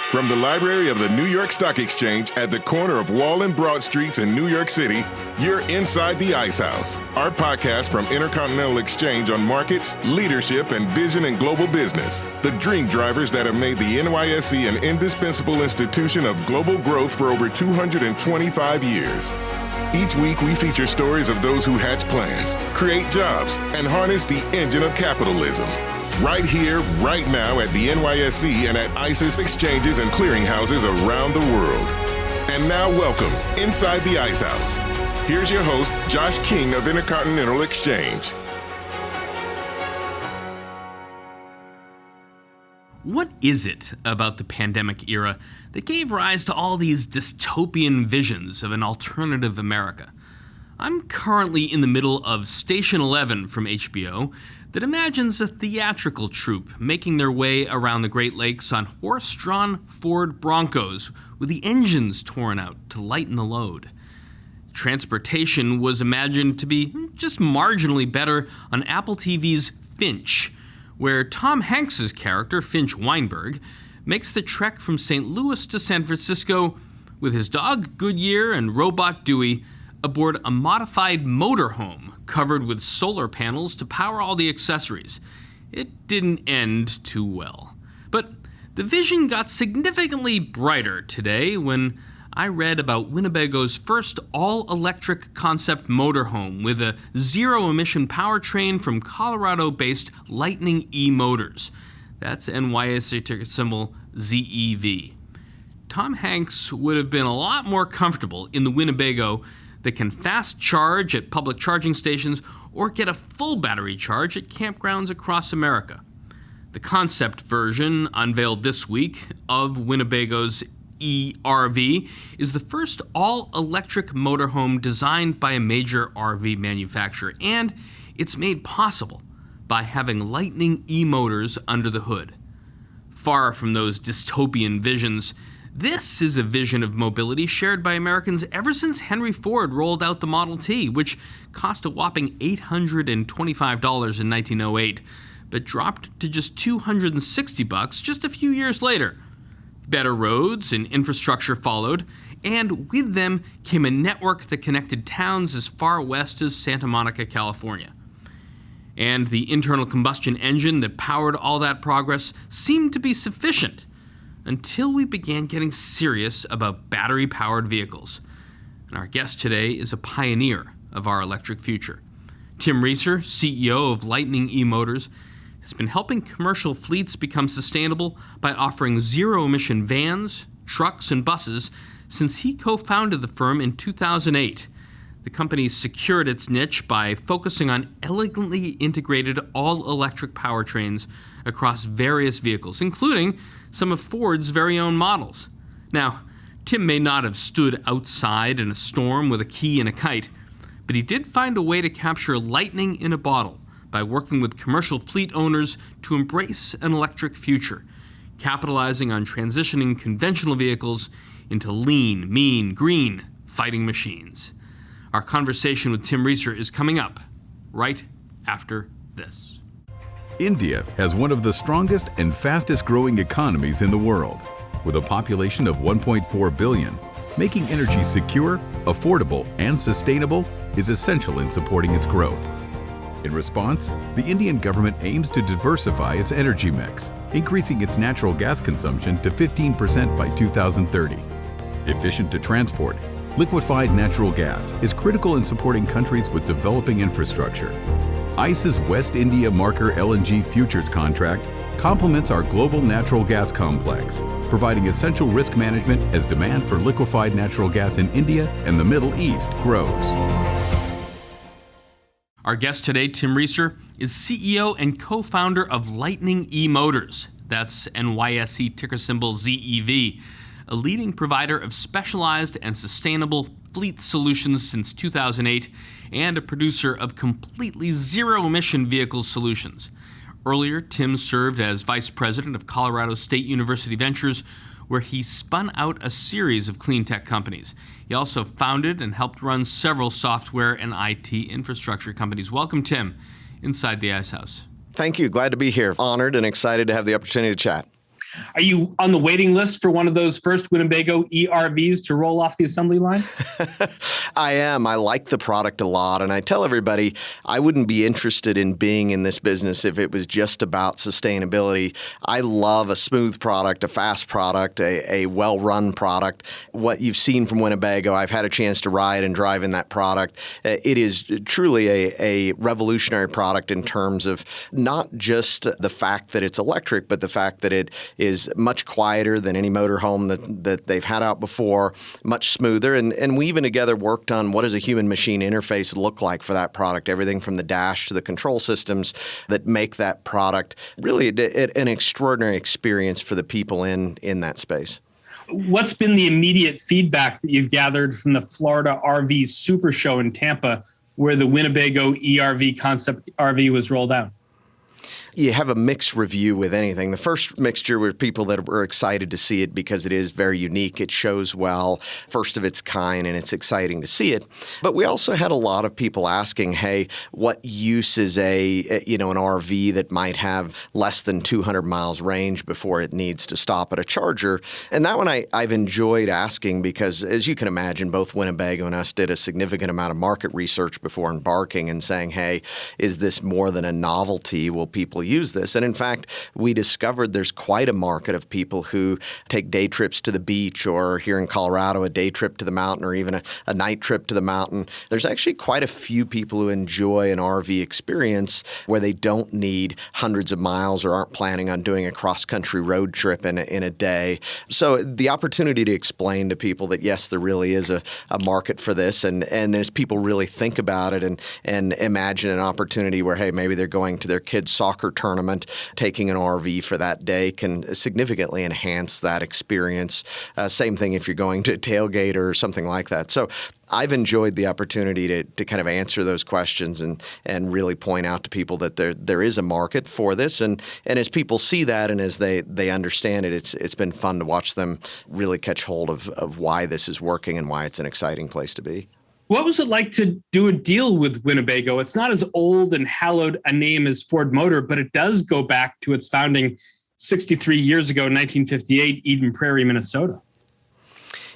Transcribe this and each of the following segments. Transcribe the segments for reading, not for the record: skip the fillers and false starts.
From the library of the New York Stock Exchange at the corner of Wall and Broad Streets in New York City, you're inside the Ice House, our podcast from Intercontinental Exchange on markets, leadership, and vision in global business. The dream drivers that have made the NYSE an indispensable institution of global growth for over 225 years. Each week, we feature stories of those who hatch plans, create jobs, and harness the engine of capitalism. Right here, right now at the NYSE and at ICE's exchanges and clearinghouses around the world. And now welcome inside the Ice House. Here's your host, Josh King of Intercontinental Exchange. What is it about the pandemic era that gave rise to all these dystopian visions of an alternative America? I'm currently in the middle of Station 11 from HBO that imagines a theatrical troupe making their way around the Great Lakes on horse-drawn Ford Broncos with the engines torn out to lighten the load. Transportation was imagined to be just marginally better on Apple TV's Finch, where Tom Hanks's character, Finch Weinberg, makes the trek from St. Louis to San Francisco with his dog Goodyear and robot Dewey aboard a modified motorhome covered with solar panels to power all the accessories. It didn't end too well. But the vision got significantly brighter today when I read about Winnebago's first all-electric concept motorhome with a zero-emission powertrain from Colorado-based Lightning eMotors. That's NYSE ticker symbol ZEV. Tom Hanks would have been a lot more comfortable in the Winnebago that can fast charge at public charging stations or get a full battery charge at campgrounds across America. The concept version, unveiled this week, of Winnebago's eRV is the first all-electric motorhome designed by a major RV manufacturer, and it's made possible by having Lightning eMotors under the hood. Far from those dystopian visions, this is a vision of mobility shared by Americans ever since Henry Ford rolled out the Model T, which cost a whopping $825 in 1908, but dropped to just $260 just a few years later. Better roads and infrastructure followed, and with them came a network that connected towns as far west as Santa Monica, California. And the internal combustion engine that powered all that progress seemed to be sufficient until we began getting serious about battery-powered vehicles. And our guest today is a pioneer of our electric future. Tim Reeser, CEO of Lightning eMotors, has been helping commercial fleets become sustainable by offering zero-emission vans, trucks, and buses since he co-founded the firm in 2008. The company secured its niche by focusing on elegantly integrated all-electric powertrains across various vehicles, including some of Ford's very own models. Now, Tim may not have stood outside in a storm with a key and a kite, but he did find a way to capture lightning in a bottle by working with commercial fleet owners to embrace an electric future, capitalizing on transitioning conventional vehicles into lean, mean, green fighting machines. Our conversation with Tim Reeser is coming up right after this. India has one of the strongest and fastest growing economies in the world. With a population of 1.4 billion, making energy secure, affordable, and sustainable is essential in supporting its growth. In response, the Indian government aims to diversify its energy mix, increasing its natural gas consumption to 15% by 2030. Efficient to transport, liquefied natural gas is critical in supporting countries with developing infrastructure. ICE's West India Marker LNG futures contract complements our global natural gas complex, providing essential risk management as demand for liquefied natural gas in India and the Middle East grows. Our guest today, Tim Reeser, is CEO and co-founder of Lightning eMotors. That's NYSE ticker symbol ZEV, a leading provider of specialized and sustainable fleet solutions since 2008, and a producer of completely zero-emission vehicle solutions. Earlier, Tim served as vice president of Colorado State University Ventures, where he spun out a series of clean tech companies. He also founded and helped run several software and IT infrastructure companies. Welcome, Tim, inside the Ice House. Thank you. Glad to be here. Honored and excited to have the opportunity to chat. Are you on the waiting list for one of those first Winnebago ERVs to roll off the assembly line? I am. I like the product a lot. And I tell everybody I wouldn't be interested in being in this business if it was just about sustainability. I love a smooth product, a fast product, a well-run product. What you've seen from Winnebago, I've had a chance to ride and drive in that product. It is truly a revolutionary product in terms of not just the fact that it's electric, but the fact that it is much quieter than any motorhome that they've had out before, much smoother. And we even together worked on what does a human-machine interface look like for that product, everything from the dash to the control systems that make that product really an extraordinary experience for the people in that space. What's been the immediate feedback that you've gathered from the Florida RV Super Show in Tampa, where the Winnebago ERV concept RV was rolled out? You have a mixed review with anything. The first mixture were people that were excited to see it because it is very unique. It shows well, first of its kind, and it's exciting to see it. But we also had a lot of people asking, hey, what use is an RV that might have less than 200 miles range before it needs to stop at a charger? And that one I've enjoyed asking because, as you can imagine, both Winnebago and us did a significant amount of market research before embarking and saying, hey, is this more than a novelty? Will people use this? And in fact, we discovered there's quite a market of people who take day trips to the beach, or here in Colorado, a day trip to the mountain, or even a night trip to the mountain. There's actually quite a few people who enjoy an RV experience where they don't need hundreds of miles or aren't planning on doing a cross-country road trip in a day. So the opportunity to explain to people that, yes, there really is a market for this, and as people really think about it and imagine an opportunity where, hey, maybe they're going to their kid's soccer tournament, taking an RV for that day can significantly enhance that experience. Same thing if you're going to a tailgate or something like that. So I've enjoyed the opportunity to kind of answer those questions and really point out to people that there is a market for this. And as people see that and as they understand it, it's been fun to watch them really catch hold of why this is working and why it's an exciting place to be. What was it like to do a deal with Winnebago? It's not as old and hallowed a name as Ford Motor, but it does go back to its founding 63 years ago, 1958, Eden Prairie, Minnesota.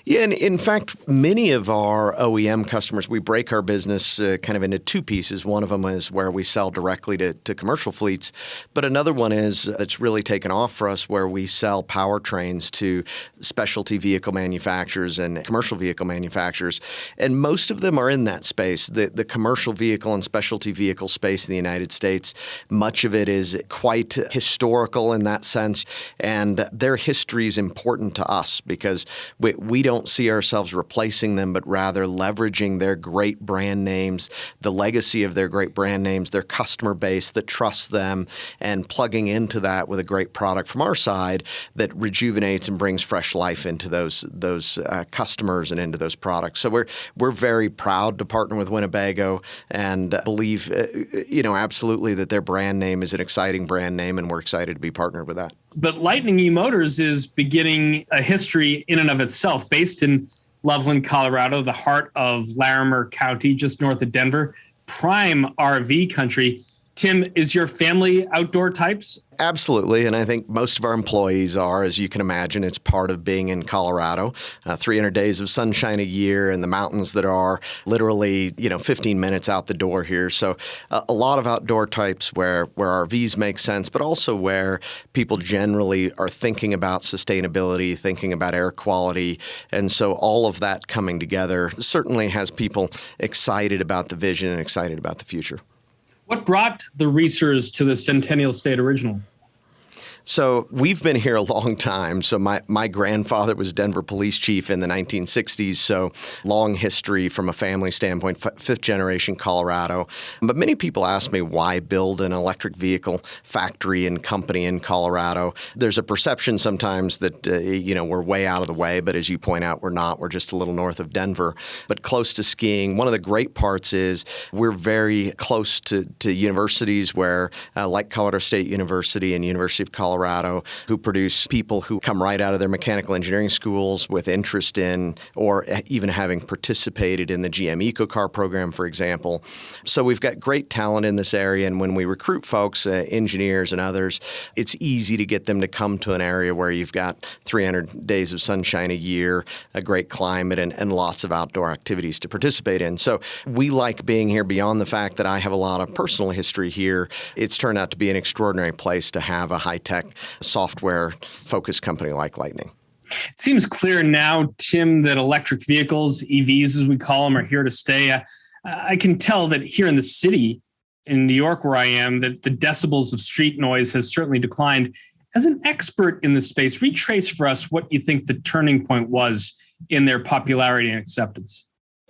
Yeah, and in fact, many of our OEM customers, we break our business kind of into two pieces. One of them is where we sell directly to commercial fleets, but another one is that's really taken off for us where we sell powertrains to specialty vehicle manufacturers and commercial vehicle manufacturers, and most of them are in that space. The commercial vehicle and specialty vehicle space in the United States, much of it is quite historical in that sense, and their history is important to us because we don't see ourselves replacing them, but rather leveraging their great brand names, the legacy of their great brand names, their customer base that trusts them, and plugging into that with a great product from our side that rejuvenates and brings fresh life into those customers and into those products. So we're very proud to partner with Winnebago and believe, absolutely that their brand name is an exciting brand name, and we're excited to be partnered with that. But Lightning eMotors is beginning a history in and of itself, based in Loveland, Colorado, the heart of Larimer County, just north of Denver, prime RV country. Tim, is your family outdoor types? Absolutely, and I think most of our employees are, as you can imagine. It's part of being in Colorado. 300 days of sunshine a year in the mountains that are literally, 15 minutes out the door here. So a lot of outdoor types where RVs make sense, but also where people generally are thinking about sustainability, thinking about air quality. And so all of that coming together certainly has people excited about the vision and excited about the future. What brought the Reesers to the Centennial State originally? So we've been here a long time. So my grandfather was Denver police chief in the 1960s. So long history from a family standpoint, fifth generation Colorado. But many people ask me why build an electric vehicle factory and company in Colorado. There's a perception sometimes that, we're way out of the way. But as you point out, we're not. We're just a little north of Denver, but close to skiing. One of the great parts is we're very close to universities where, like Colorado State University and University of Colorado, Colorado, who produce people who come right out of their mechanical engineering schools with interest in or even having participated in the GM EcoCar program, for example. So we've got great talent in this area, and when we recruit folks, engineers and others, it's easy to get them to come to an area where you've got 300 days of sunshine a year, a great climate, and lots of outdoor activities to participate in. So we like being here beyond the fact that I have a lot of personal history here. It's turned out to be an extraordinary place to have a high-tech, software-focused company like Lightning. It seems clear now, Tim, that electric vehicles, EVs as we call them, are here to stay. I can tell that here in the city, in New York where I am, that the decibels of street noise has certainly declined. As an expert in the space, retrace for us what you think the turning point was in their popularity and acceptance.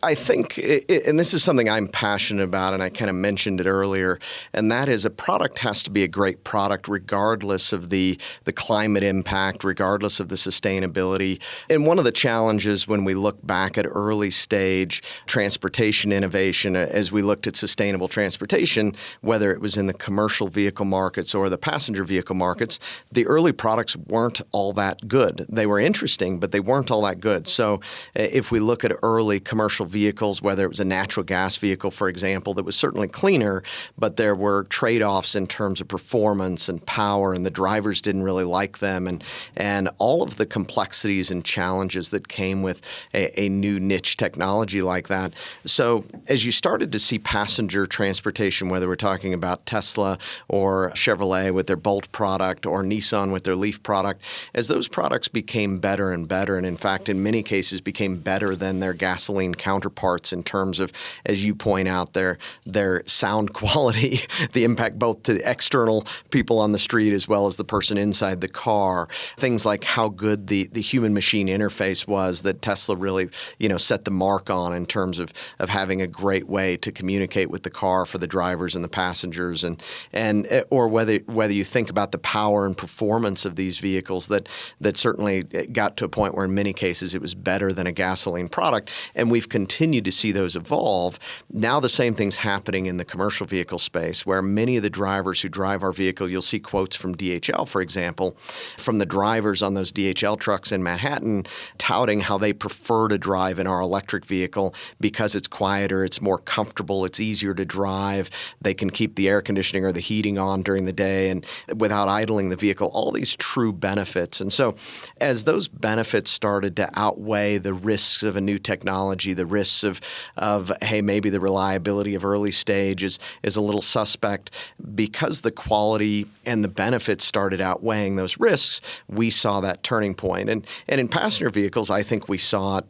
I think, and this is something I'm passionate about, and I kind of mentioned it earlier, and that is a product has to be a great product regardless of the climate impact, regardless of the sustainability. And one of the challenges when we look back at early stage transportation innovation, as we looked at sustainable transportation, whether it was in the commercial vehicle markets or the passenger vehicle markets, the early products weren't all that good. They were interesting, but they weren't all that good. So if we look at early commercial vehicles, whether it was a natural gas vehicle, for example, that was certainly cleaner, but there were trade-offs in terms of performance and power, and the drivers didn't really like them, and all of the complexities and challenges that came with a new niche technology like that. So as you started to see passenger transportation, whether we're talking about Tesla or Chevrolet with their Bolt product or Nissan with their Leaf product, as those products became better and better, and in fact, in many cases became better than their gasoline counterparts in terms of, as you point out, their sound quality, the impact both to the external people on the street as well as the person inside the car. Things like how good the human-machine interface was that Tesla really, set the mark on in terms of having a great way to communicate with the car for the drivers and the passengers, and or whether you think about the power and performance of these vehicles that certainly got to a point where in many cases it was better than a gasoline product, and we've continued to see those evolve. Now the same thing's happening in the commercial vehicle space, where many of the drivers who drive our vehicle, you'll see quotes from DHL, for example, from the drivers on those DHL trucks in Manhattan touting how they prefer to drive in our electric vehicle because it's quieter, it's more comfortable, it's easier to drive, they can keep the air conditioning or the heating on during the day and without idling the vehicle, all these true benefits. And so as those benefits started to outweigh the risks of a new technology, the risks of hey, maybe the reliability of early stage is a little suspect, because the quality and the benefits started outweighing those risks, we saw that turning point. And in passenger vehicles, I think we saw it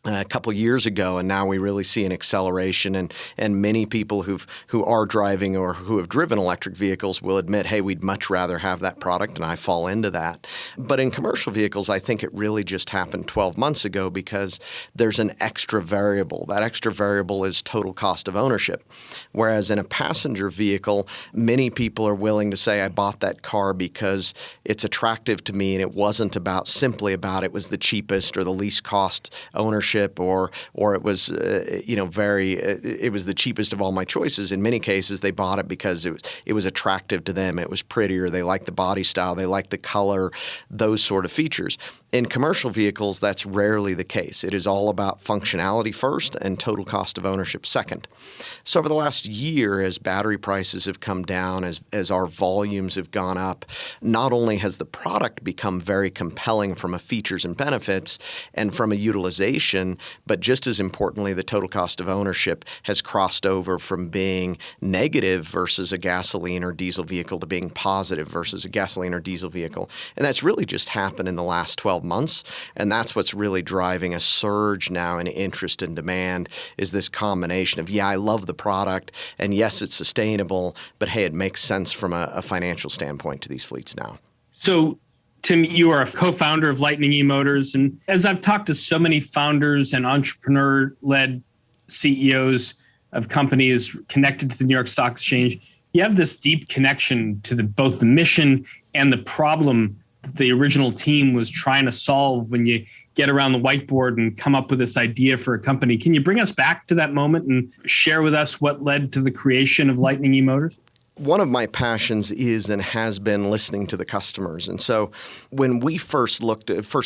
a couple years ago, and now we really see an acceleration. And many people who are driving or who have driven electric vehicles will admit, hey, we'd much rather have that product, and I fall into that. But in commercial vehicles, I think it really just happened 12 months ago because there's an extra variable. That extra variable is total cost of ownership. Whereas in a passenger vehicle, many people are willing to say, I bought that car because it's attractive to me, and it wasn't simply about it was the cheapest or the least cost ownership, or it was it was the cheapest of all my choices. In many cases, they bought it because it was attractive to them. It was prettier. They liked the body style. They liked the color, those sort of features. In commercial vehicles, that's rarely the case. It is all about functionality first and total cost of ownership second. So over the last year, as battery prices have come down, as our volumes have gone up, not only has the product become very compelling from a features and benefits and from a utilization, but just as importantly, the total cost of ownership has crossed over from being negative versus a gasoline or diesel vehicle to being positive versus a gasoline or diesel vehicle. And that's really just happened in the last 12 months. And that's what's really driving a surge now in interest and demand, is this combination of, yeah, I love the product, and yes, it's sustainable, but hey, it makes sense from a financial standpoint to these fleets now. So Tim, you are a co-founder of Lightning eMotors. And as I've talked to so many founders and entrepreneur-led CEOs of companies connected to the New York Stock Exchange, you have this deep connection to both the mission and the problem that the original team was trying to solve when you get around the whiteboard and come up with this idea for a company. Can you bring us back to that moment and share with us what led to the creation of Lightning eMotors? One of my passions is and has been listening to the customers. And so when we first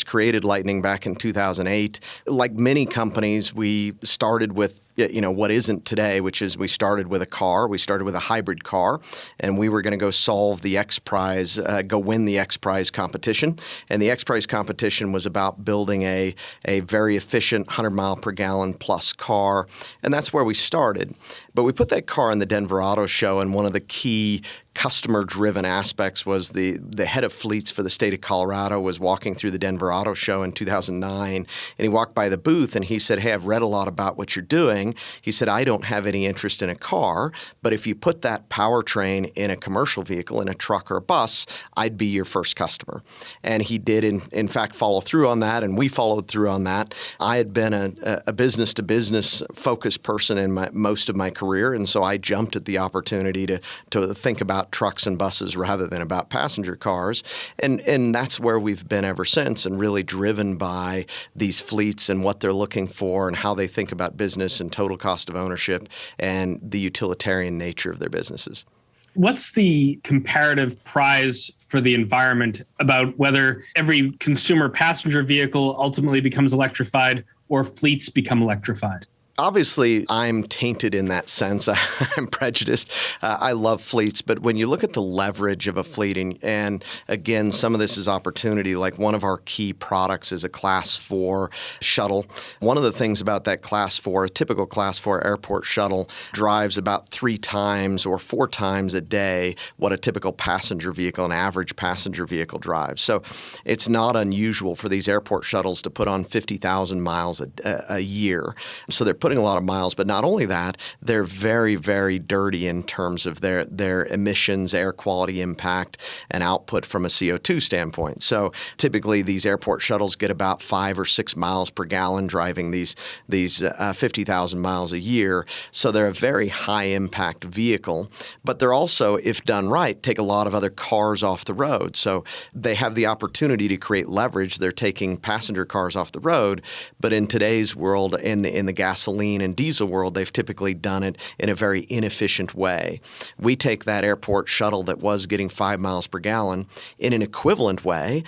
created Lightning back in 2008, like many companies, we started with what isn't today, which is we started with a car. We started with a hybrid car, and we were going to go solve the X Prize, go win the X Prize competition. And the X Prize competition was about building a very efficient 100 mile per gallon plus car, and that's where we started. But we put that car in the Denver Auto Show, and one of the key customer-driven aspects was the head of fleets for the state of Colorado was walking through the Denver Auto Show in 2009, and he walked by the booth and he said, "Hey, I've read a lot about what you're doing." He said, "I don't have any interest in a car, but if you put that powertrain in a commercial vehicle, in a truck or a bus, I'd be your first customer." And he did, in fact, follow through on that, and we followed through on that. I had been a business-to-business focused person in most of my career, and so I jumped at the opportunity to think about trucks and buses rather than about passenger cars. And that's where we've been ever since, and really driven by these fleets and what they're looking for and how they think about business and total cost of ownership and the utilitarian nature of their businesses. What's the comparative prize for the environment about whether every consumer passenger vehicle ultimately becomes electrified or fleets become electrified? Obviously, I'm tainted in that sense. I'm prejudiced. I love fleets, but when you look at the leverage of a fleet, and again, some of this is opportunity, like one of our key products is a Class 4 shuttle. One of the things about that Class 4, a typical Class 4 airport shuttle, drives about 3 times or 4 times a day what a typical passenger vehicle, an average passenger vehicle drives. So it's not unusual for these airport shuttles to put on 50,000 miles a year. So they're putting a lot of miles, but not only that, they're very, very dirty in terms of their emissions, air quality impact, and output from a CO2 standpoint. So typically these airport shuttles get about 5 or 6 miles per gallon driving these 50,000 miles a year. So they're a very high impact vehicle, but they're also, if done right, take a lot of other cars off the road. So they have the opportunity to create leverage. They're taking passenger cars off the road, but in today's world, in the gasoline and diesel world, they've typically done it in a very inefficient way. We take that airport shuttle that was getting 5 miles per gallon in an equivalent way.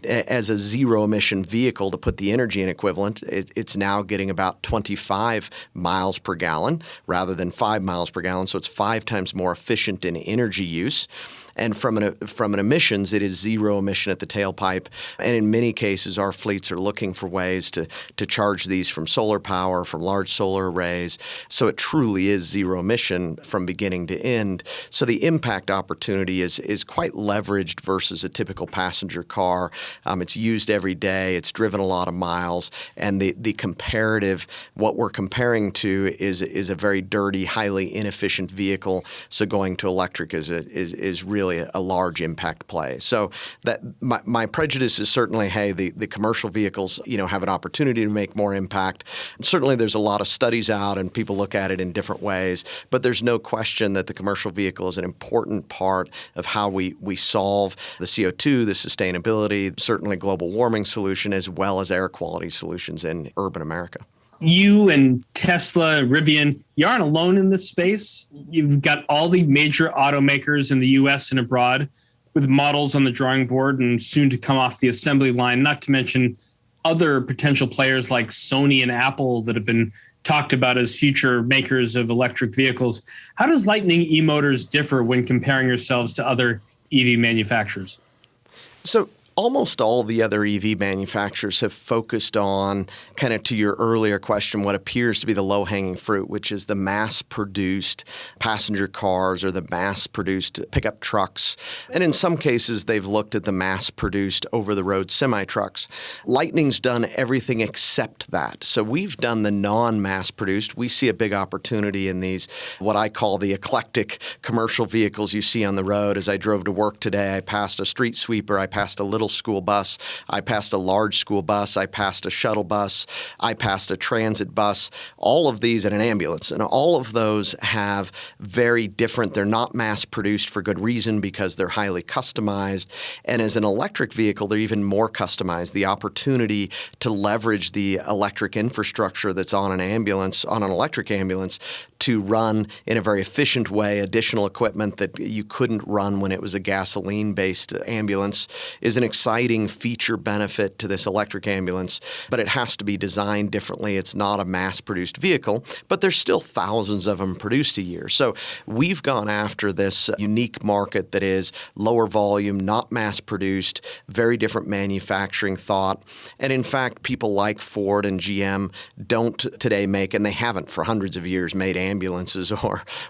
As a zero-emission vehicle, to put the energy in equivalent, it's now getting about 25 miles per gallon rather than 5 miles per gallon. So it's 5 times more efficient in energy use. And from an emissions, it is zero emission at the tailpipe. And in many cases, our fleets are looking for ways to charge these from solar power, from large solar arrays. So it truly is zero emission from beginning to end. So the impact opportunity is quite leveraged versus a typical passenger car. It's used every day. It's driven a lot of miles. And the comparative, what we're comparing to is a very dirty, highly inefficient vehicle. So going to electric is really a large impact play. So that my prejudice is certainly, hey, the commercial vehicles, have an opportunity to make more impact. And certainly there's a lot of studies out and people look at it in different ways, but there's no question that the commercial vehicle is an important part of how we solve the CO2, the sustainability, certainly global warming solution, as well as air quality solutions in urban America. You and Tesla, Rivian, you aren't alone in this space. You've got all the major automakers in the U.S. and abroad with models on the drawing board and soon to come off the assembly line, not to mention other potential players like Sony and Apple that have been talked about as future makers of electric vehicles. How does Lightning eMotors differ when comparing yourselves to other EV manufacturers? So almost all the other EV manufacturers have focused on, kind of to your earlier question, what appears to be the low-hanging fruit, which is the mass-produced passenger cars or the mass-produced pickup trucks. And in some cases, they've looked at the mass-produced over-the-road semi-trucks. Lightning's done everything except that. So we've done the non-mass-produced. We see a big opportunity in these, what I call the eclectic commercial vehicles you see on the road. As I drove to work today, I passed a street sweeper, I passed a little school bus, I passed a large school bus, I passed a shuttle bus, I passed a transit bus, all of these, and an ambulance. And all of those have very different, they're not mass produced for good reason because they're highly customized. And as an electric vehicle, they're even more customized. The opportunity to leverage the electric infrastructure that's on an ambulance, on an electric ambulance, to run in a very efficient way additional equipment that you couldn't run when it was a gasoline-based ambulance is an exciting feature benefit to this electric ambulance, but it has to be designed differently. It's not a mass-produced vehicle, but there's still thousands of them produced a year. So we've gone after this unique market that is lower volume, not mass-produced, very different manufacturing thought. And in fact, people like Ford and GM don't today make, and they haven't for hundreds of years, made ambulances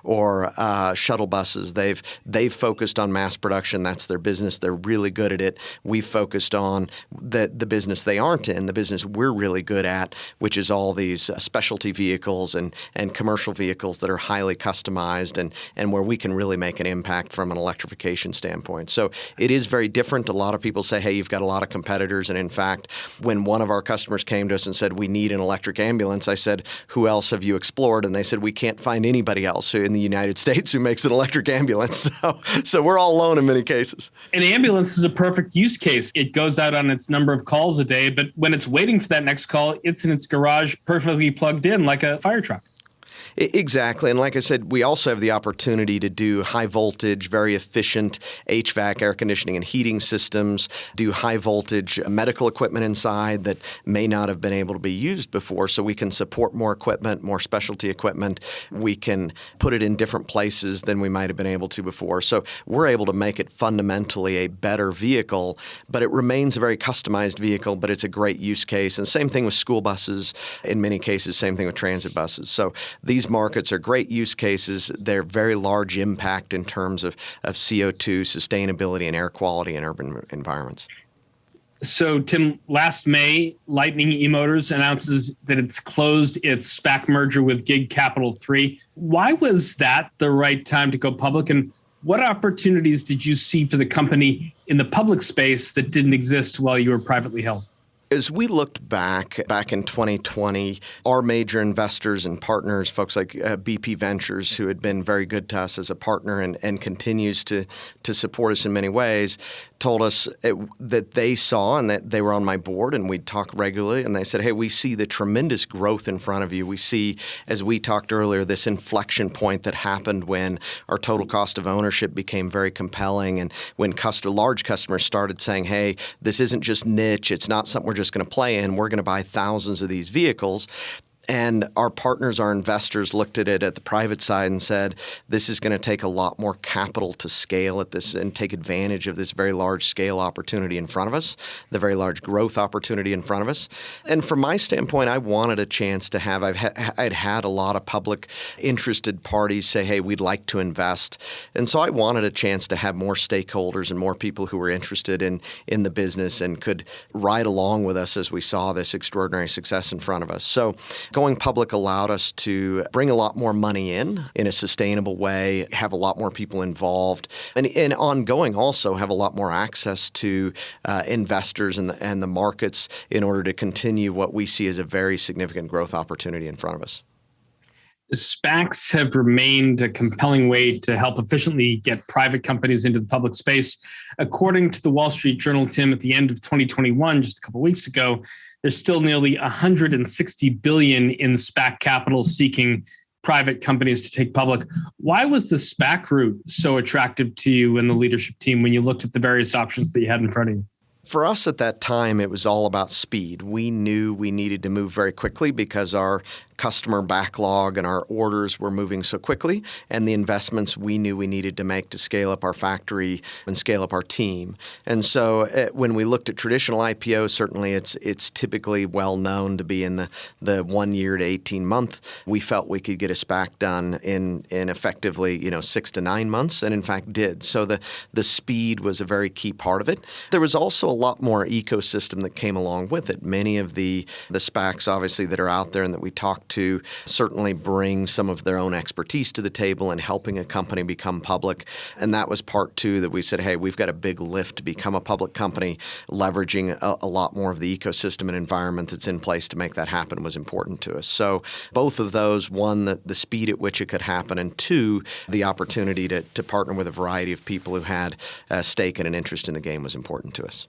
or shuttle buses. They've focused on mass production. That's their business. They're really good at it. We've focused on the business they aren't in, the business we're really good at, which is all these specialty vehicles and commercial vehicles that are highly customized and where we can really make an impact from an electrification standpoint. So it is very different. A lot of people say, hey, you've got a lot of competitors. And in fact, when one of our customers came to us and said, we need an electric ambulance, I said, who else have you explored? And they said, we can't find anybody else in the United States who makes an electric ambulance. So we're all alone in many cases. An ambulance is a perfect use case. It goes out on its number of calls a day, but when it's waiting for that next call, it's in its garage perfectly plugged in like a fire truck. Exactly. And like I said, we also have the opportunity to do high voltage, very efficient HVAC, air conditioning and heating systems, do high voltage medical equipment inside that may not have been able to be used before. So we can support more equipment, more specialty equipment. We can put it in different places than we might have been able to before. So we're able to make it fundamentally a better vehicle, but it remains a very customized vehicle, but it's a great use case. And same thing with school buses. In many cases, same thing with transit buses. So these markets are great use cases. They're very large impact in terms of CO2, sustainability, and air quality in urban environments. So, Tim, last May, Lightning eMotors announces that it's closed its SPAC merger with Gig Capital 3. Why was that the right time to go public? And what opportunities did you see for the company in the public space that didn't exist while you were privately held? As we looked back in 2020, our major investors and partners, folks like BP Ventures, who had been very good to us as a partner and continues to support us in many ways, told us that they saw and that they were on my board and we'd talk regularly. And they said, hey, we see the tremendous growth in front of you. We see, as we talked earlier, this inflection point that happened when our total cost of ownership became very compelling and when large customers started saying, hey, this isn't just niche. It's not something we're just going to play in. We're going to buy thousands of these vehicles. And our partners, our investors, looked at it at the private side and said, this is going to take a lot more capital to scale at this and take advantage of this very large scale opportunity in front of us, the very large growth opportunity in front of us. And from my standpoint, I wanted a chance to have, I'd had a lot of public interested parties say, hey, we'd like to invest. And so I wanted a chance to have more stakeholders and more people who were interested in the business and could ride along with us as we saw this extraordinary success in front of us. So going public allowed us to bring a lot more money in a sustainable way, have a lot more people involved, and ongoing also have a lot more access to investors and the markets in order to continue what we see as a very significant growth opportunity in front of us. SPACs have remained a compelling way to help efficiently get private companies into the public space. According to the Wall Street Journal, Tim, at the end of 2021, just a couple of weeks ago, there's still nearly $160 billion in SPAC capital seeking private companies to take public. Why was the SPAC route so attractive to you and the leadership team when you looked at the various options that you had in front of you? For us at that time, it was all about speed. We knew we needed to move very quickly because our customer backlog and our orders were moving so quickly, and the investments we knew we needed to make to scale up our factory and scale up our team. And so when we looked at traditional IPOs, certainly it's typically well known to be in the 1 year to 18 month. We felt we could get a SPAC done in effectively 6 to 9 months, and in fact did. So the speed was a very key part of it. There was also a lot more ecosystem that came along with it. Many of the SPACs obviously that are out there and that we talk to certainly bring some of their own expertise to the table in helping a company become public. And that was part two that we said, hey, we've got a big lift to become a public company. Leveraging a lot more of the ecosystem and environment that's in place to make that happen was important to us. So both of those, one, the speed at which it could happen, and two, the opportunity to partner with a variety of people who had a stake and an interest in the game was important to us.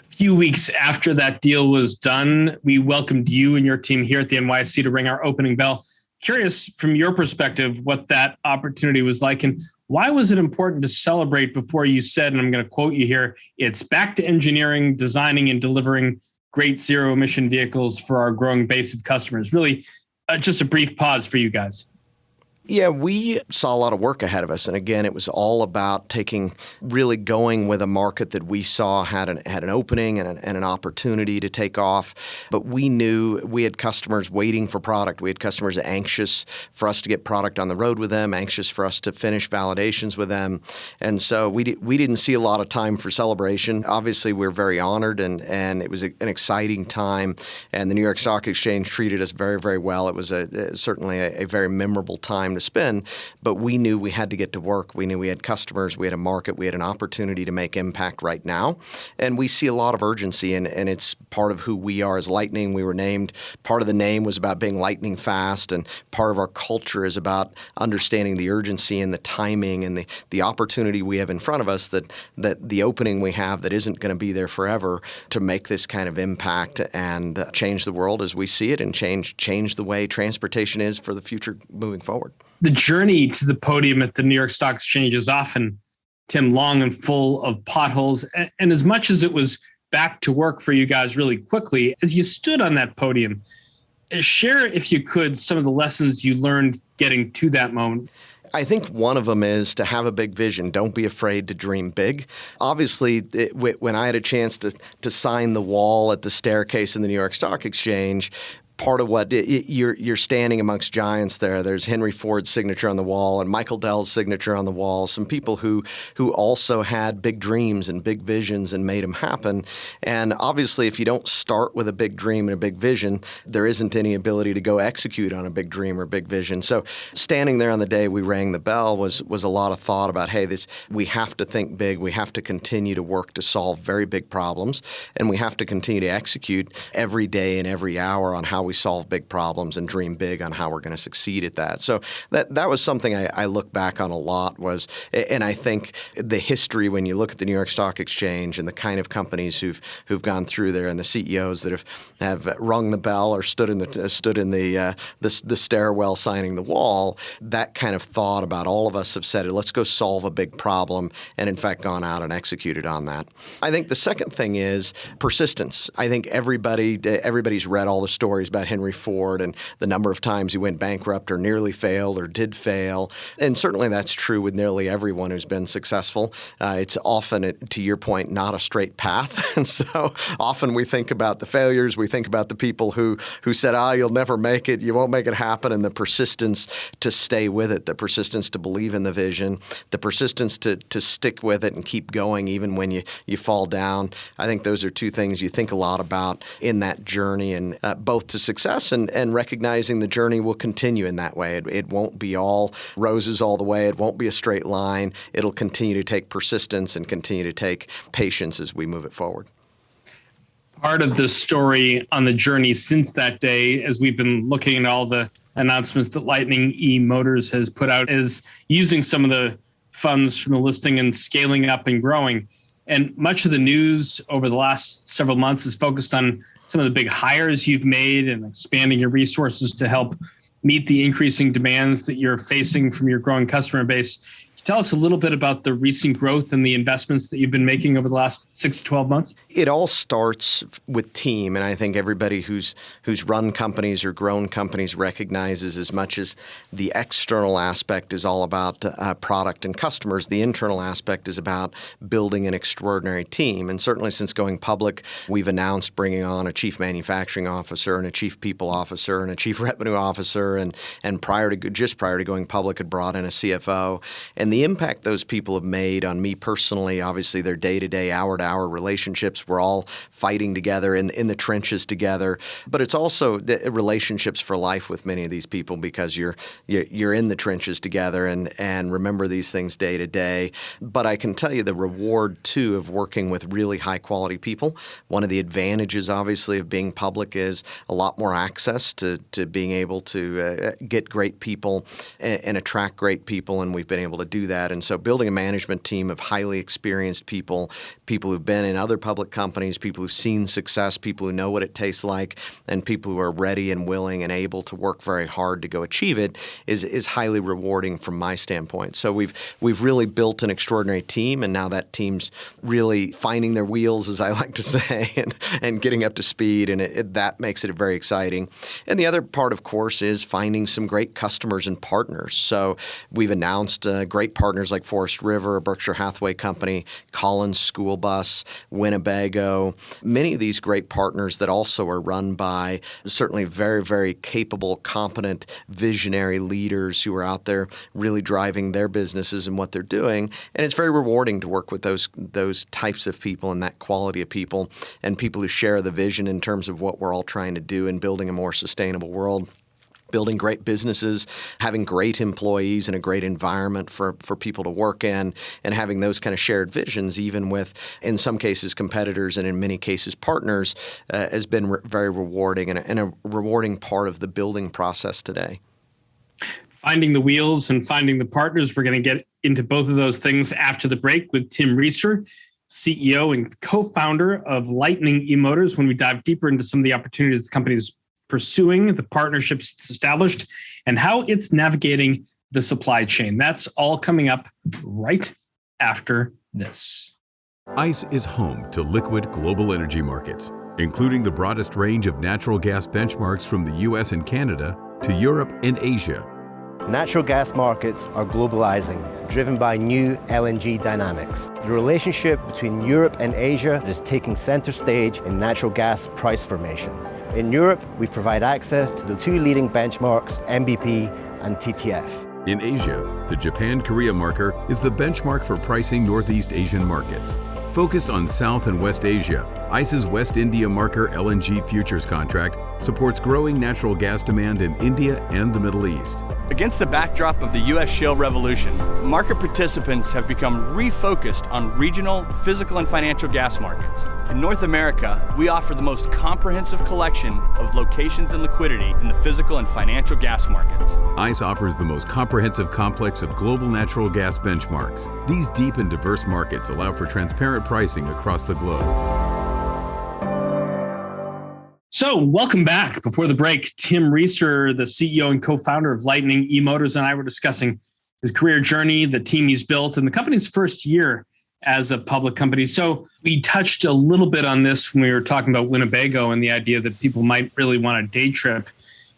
Few weeks after that deal was done, we welcomed you and your team here at the NYSE to ring our opening bell. Curious from your perspective what that opportunity was like, and why was it important to celebrate before you said, and I'm going to quote you here, it's back to engineering, designing, and delivering great zero emission vehicles for our growing base of customers. Really, just a brief pause for you guys. Yeah, we saw a lot of work ahead of us. And again, it was all about really going with a market that we saw had an opening and an opportunity to take off. But we knew we had customers waiting for product. We had customers anxious for us to get product on the road with them, anxious for us to finish validations with them. And so we didn't see a lot of time for celebration. Obviously, we're very honored, and it was an exciting time. And the New York Stock Exchange treated us very, very well. It was certainly a very memorable time to spend, but we knew we had to get to work. We knew we had customers, we had a market, we had an opportunity to make impact right now. And we see a lot of urgency, and it's part of who we are as Lightning. We were named, part of the name was about being lightning fast, and part of our culture is about understanding the urgency and the timing and the opportunity we have in front of us, that the opening we have that isn't going to be there forever, to make this kind of impact and change the world as we see it, and change the way transportation is for the future moving forward. The journey to the podium at the New York Stock Exchange is often, Tim, long and full of potholes. And as much as it was back to work for you guys really quickly, as you stood on that podium, share, if you could, some of the lessons you learned getting to that moment. I think one of them is to have a big vision. Don't be afraid to dream big. Obviously, when I had a chance to sign the wall at the staircase in the New York Stock Exchange, part of what you're standing amongst giants there. There's Henry Ford's signature on the wall and Michael Dell's signature on the wall, some people who also had big dreams and big visions and made them happen. And obviously, if you don't start with a big dream and a big vision, there isn't any ability to go execute on a big dream or big vision. So standing there on the day we rang the bell was a lot of thought about, hey, we have to think big. We have to continue to work to solve very big problems, and we have to continue to execute every day and every hour on how we solve big problems and dream big on how we're going to succeed at that. So that was something I look back on a lot, and I think the history, when you look at the New York Stock Exchange and the kind of companies who've gone through there, and the CEOs that have rung the bell or stood in the stairwell signing the wall, that kind of thought about all of us have said, let's go solve a big problem, and in fact gone out and executed on that. I think the second thing is persistence. I think everybody's read all the stories about Henry Ford and the number of times he went bankrupt or nearly failed or did fail. And certainly that's true with nearly everyone who's been successful. It's often, to your point, not a straight path. And so often we think about the failures, we think about the people who said, you'll never make it, you won't make it happen, and the persistence to stay with it, the persistence to believe in the vision, the persistence to stick with it and keep going even when you fall down. I think those are two things you think a lot about in that journey, and both to success and recognizing the journey will continue in that way. It won't be all roses all the way. It won't be a straight line. It'll continue to take persistence and continue to take patience as we move it forward. Part of the story on the journey since that day, as we've been looking at all the announcements that Lightning eMotors has put out, is using some of the funds from the listing and scaling up and growing. And much of the news over the last several months is focused on some of the big hires you've made and expanding your resources to help meet the increasing demands that you're facing from your growing customer base. Tell us a little bit about the recent growth and the investments that you've been making over the last 6 to 12 months. It all starts with team, and I think everybody who's run companies or grown companies recognizes, as much as the external aspect is all about product and customers, the internal aspect is about building an extraordinary team. And certainly since going public, we've announced bringing on a chief manufacturing officer and a chief people officer and a chief revenue officer, and prior to going public had brought in a CFO. And the impact those people have made on me personally, obviously their day-to-day, hour-to-hour relationships, we're all fighting together in the trenches together. But it's also relationships for life with many of these people, because you're in the trenches together and remember these things day to day. But I can tell you the reward, too, of working with really high-quality people. One of the advantages, obviously, of being public is a lot more access to being able to get great people and attract great people, and we've been able to do do that. And so building a management team of highly experienced people, people who've been in other public companies, people who've seen success, people who know what it tastes like, and people who are ready and willing and able to work very hard to go achieve it is highly rewarding from my standpoint. So we've really built an extraordinary team, and now that team's really finding their wheels, as I like to say, and getting up to speed, and that makes it very exciting. And the other part, of course, is finding some great customers and partners. So we've announced great partners like Forest River, a Berkshire Hathaway company, Collins School Bus, Winnebago, many of these great partners that also are run by certainly very, very capable, competent, visionary leaders who are out there really driving their businesses and what they're doing. And it's very rewarding to work with those types of people and that quality of people and people who share the vision in terms of what we're all trying to do in building a more sustainable world. Building great businesses, having great employees and a great environment for people to work in, and having those kind of shared visions, even with, in some cases, competitors and in many cases partners, has been very rewarding and a rewarding part of the building process today. Finding the wheels and finding the partners. We're going to get into both of those things after the break with Tim Reeser, CEO and co-founder of Lightning eMotors, when we dive deeper into some of the opportunities the company is pursuing, the partnerships it's established, and how it's navigating the supply chain. That's all coming up right after this. ICE is home to liquid global energy markets, including the broadest range of natural gas benchmarks from the US and Canada to Europe and Asia. Natural gas markets are globalizing, driven by new LNG dynamics. The relationship between Europe and Asia is taking center stage in natural gas price formation. In Europe, we provide access to the two leading benchmarks, NBP and TTF. In Asia, the Japan-Korea marker is the benchmark for pricing Northeast Asian markets. Focused on South and West Asia, ICE's West India marker LNG futures contract supports growing natural gas demand in India and the Middle East. Against the backdrop of the U.S. shale revolution, market participants have become refocused on regional, physical, and financial gas markets. In North America, we offer the most comprehensive collection of locations and liquidity in the physical and financial gas markets. ICE offers the most comprehensive complex of global natural gas benchmarks. These deep and diverse markets allow for transparent pricing across the globe. So welcome back. Before the break, Tim Reeser, the CEO and co-founder of Lightning eMotors, and I were discussing his career journey, the team he's built, and the company's first year as a public company. So we touched a little bit on this when we were talking about Winnebago and the idea that people might really want a day trip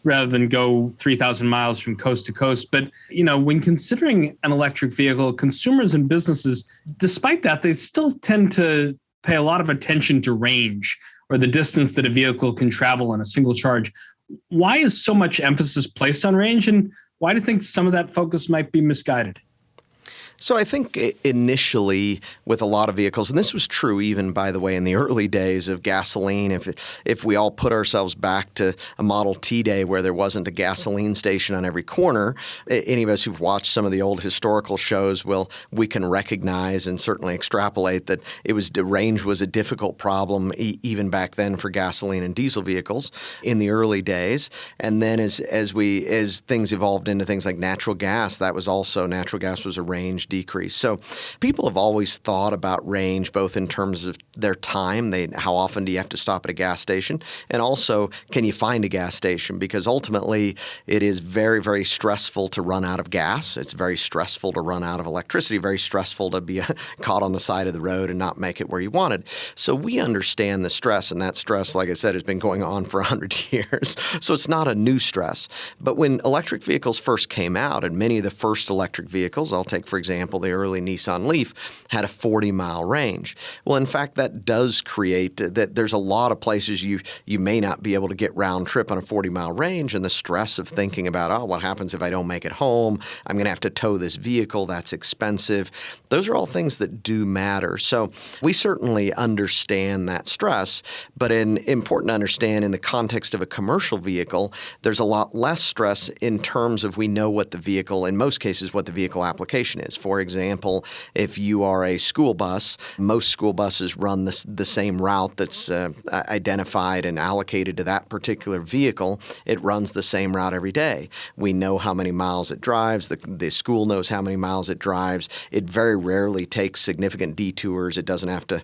rather than go 3,000 miles from coast to coast. But, when considering an electric vehicle, consumers and businesses, despite that, they still tend to pay a lot of attention to range or the distance that a vehicle can travel on a single charge. Why is so much emphasis placed on range, and why do you think some of that focus might be misguided? So I think initially with a lot of vehicles, and this was true even, by the way, in the early days of gasoline, if we all put ourselves back to a Model T day where there wasn't a gasoline station on every corner, any of us who've watched some of the old historical shows, we can recognize and certainly extrapolate that range was a difficult problem even back then for gasoline and diesel vehicles in the early days. And then as things evolved into things like natural gas, natural gas was a range decrease. So people have always thought about range both in terms of their time, how often do you have to stop at a gas station, and also can you find a gas station, because ultimately it is very, very stressful to run out of gas. It's very stressful to run out of electricity, very stressful to be caught on the side of the road and not make it where you wanted. So we understand the stress, and that stress, like I said, has been going on for 100 years. So it's not a new stress. But when electric vehicles first came out, and many of the first electric vehicles, I'll take for example the early Nissan Leaf, had a 40-mile range. Well, in fact, that does create that there's a lot of places you may not be able to get round trip on a 40-mile range, and the stress of thinking about, what happens if I don't make it home? I'm going to have to tow this vehicle. That's expensive. Those are all things that do matter. So we certainly understand that stress, but important to understand in the context of a commercial vehicle, there's a lot less stress in terms of we know what the vehicle, in most cases, what the vehicle application is. For example, if you are a school bus, most school buses run the same route that's identified and allocated to that particular vehicle. It runs the same route every day. We know how many miles it drives. The school knows how many miles it drives. It very rarely takes significant detours. It doesn't have to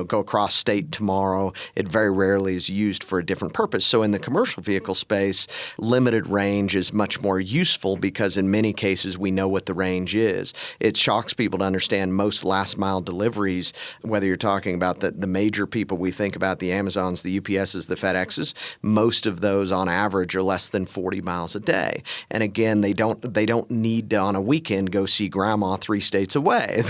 go across state tomorrow. It very rarely is used for a different purpose. So in the commercial vehicle space, limited range is much more useful because in many cases we know what the range is. It shocks people to understand most last mile deliveries, whether you're talking about the major people we think about, the Amazons, the UPSs, the FedExes, most of those on average are less than 40 miles a day. And again, they don't need to on a weekend go see grandma 3 states away.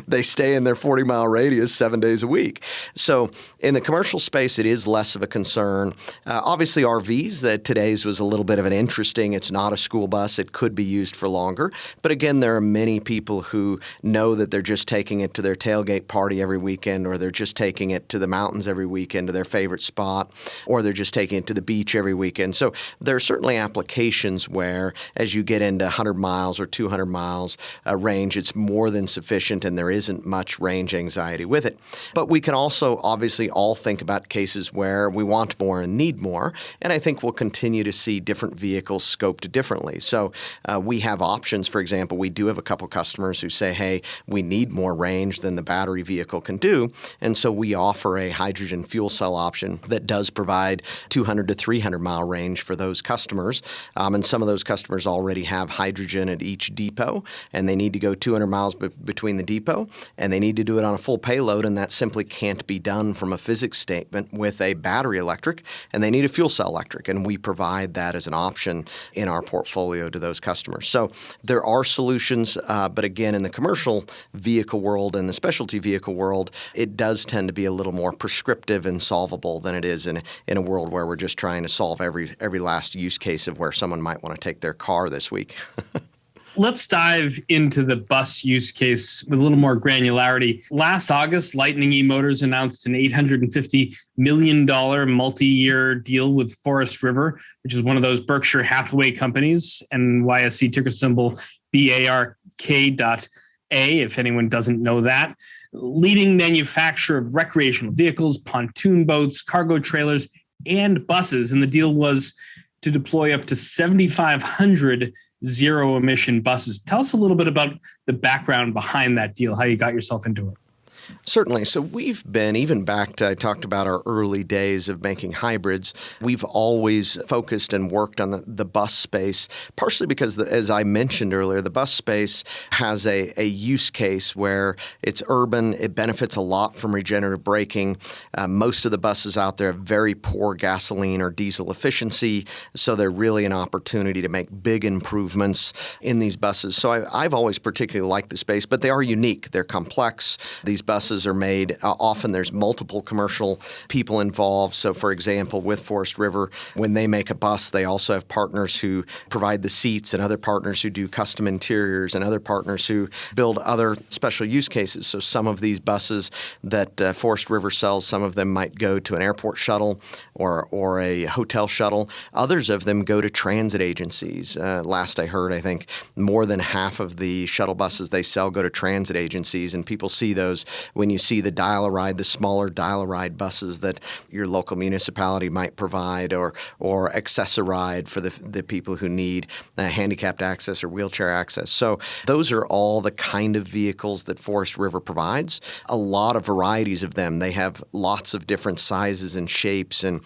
They stay in their 40-mile radius 7 days a week. So in the commercial space, it is less of a concern. Obviously, RVs, that today's was a little bit of an interesting. It's not a school bus. It could be used for longer. But again, there are many people who know that they're just taking it to their tailgate party every weekend, or they're just taking it to the mountains every weekend to their favorite spot, or they're just taking it to the beach every weekend. So there are certainly applications where as you get into 100 miles or 200 miles range, it's more than sufficient and there isn't much range anxiety with it. But we can also obviously all think about cases where we want more and need more. And I think we'll continue to see different vehicles scoped differently. So we have options. For example, we do have a couple customers who say, hey, we need more range than the battery vehicle can do. And so we offer a hydrogen fuel cell option that does provide 200 to 300 mile range for those customers. And some of those customers already have hydrogen at each depot, and they need to go 200 miles between the depot, and they need to do it on a full payload, and that simply can't be done from a physics statement with a battery electric, and they need a fuel cell electric, and we provide that as an option in our portfolio to those customers. So there are solutions, but again, in the commercial vehicle world and the specialty vehicle world, it does tend to be a little more prescriptive and solvable than it is in a world where we're just trying to solve every last use case of where someone might want to take their car this week. Let's dive into the bus use case with a little more granularity. Last August, Lightning eMotors announced an $850 million multi-year deal with Forest River, which is one of those Berkshire Hathaway companies, NYSE ticker symbol BARK.A, if anyone doesn't know that. Leading manufacturer of recreational vehicles, pontoon boats, cargo trailers, and buses. And the deal was to deploy up to 7,500 zero-emission buses. Tell us a little bit about the background behind that deal, how you got yourself into it. Certainly. So we've been, even back to, I talked about our early days of making hybrids, we've always focused and worked on the bus space, partially because, as I mentioned earlier, the bus space has a use case where it's urban. It benefits a lot from regenerative braking. Most of the buses out there have very poor gasoline or diesel efficiency, so they're really an opportunity to make big improvements in these buses. So I've always particularly liked the space, but they are unique. They're complex. These buses are made, often there's multiple commercial people involved. So for example, with Forest River, when they make a bus, they also have partners who provide the seats and other partners who do custom interiors and other partners who build other special use cases. So some of these buses that Forest River sells, some of them might go to an airport shuttle or a hotel shuttle. Others of them go to transit agencies. Last I heard, I think more than half of the shuttle buses they sell go to transit agencies, and people see those when you see the dial-a-ride, the smaller dial-a-ride buses that your local municipality might provide, or access-a-ride for the people who need handicapped access or wheelchair access. So those are all the kind of vehicles that Forest River provides. A lot of varieties of them. They have lots of different sizes and shapes and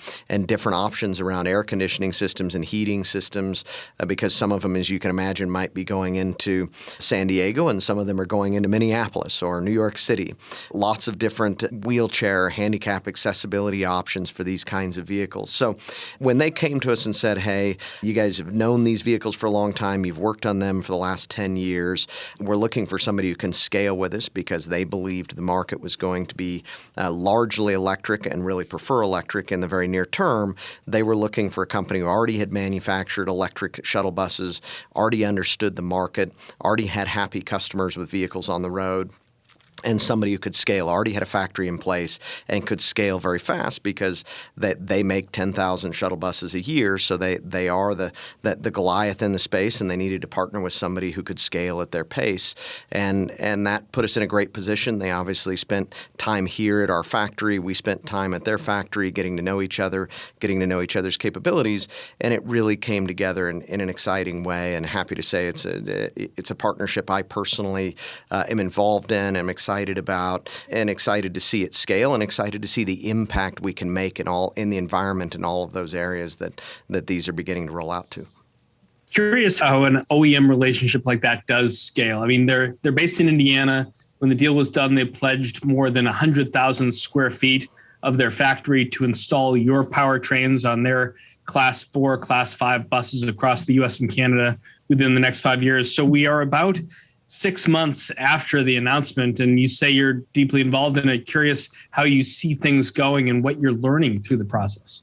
different options around air conditioning systems and heating systems, because some of them, as you can imagine, might be going into San Diego and some of them are going into Minneapolis or New York City. Lots of different wheelchair, handicap accessibility options for these kinds of vehicles. So when they came to us and said, hey, you guys have known these vehicles for a long time, you've worked on them for the last 10 years, we're looking for somebody who can scale with us, because they believed the market was going to be largely electric and really prefer electric in the very near term. They were looking for a company who already had manufactured electric shuttle buses, already understood the market, already had happy customers with vehicles on the road. and somebody who could scale, already had a factory in place and could scale very fast because they make 10,000 shuttle buses a year. So they are the Goliath in the space, and they needed to partner with somebody who could scale at their pace. And that put us in a great position. They obviously spent time here at our factory. We spent time at their factory getting to know each other, getting to know each other's capabilities. And it really came together in an exciting way. And happy to say it's a partnership I personally am involved in. I'm excited about and excited to see it scale and excited to see the impact we can make in the environment in all of those areas that these are beginning to roll out to. Curious how an OEM relationship like that does scale. I mean, they're based in Indiana. When the deal was done, they pledged more than 100,000 square feet of their factory to install your powertrains on their Class 4, Class 5 buses across the U.S. and Canada within the next 5 years. So we are about 6 months after the announcement, and you say you're deeply involved in it. Curious how you see things going and what you're learning through the process.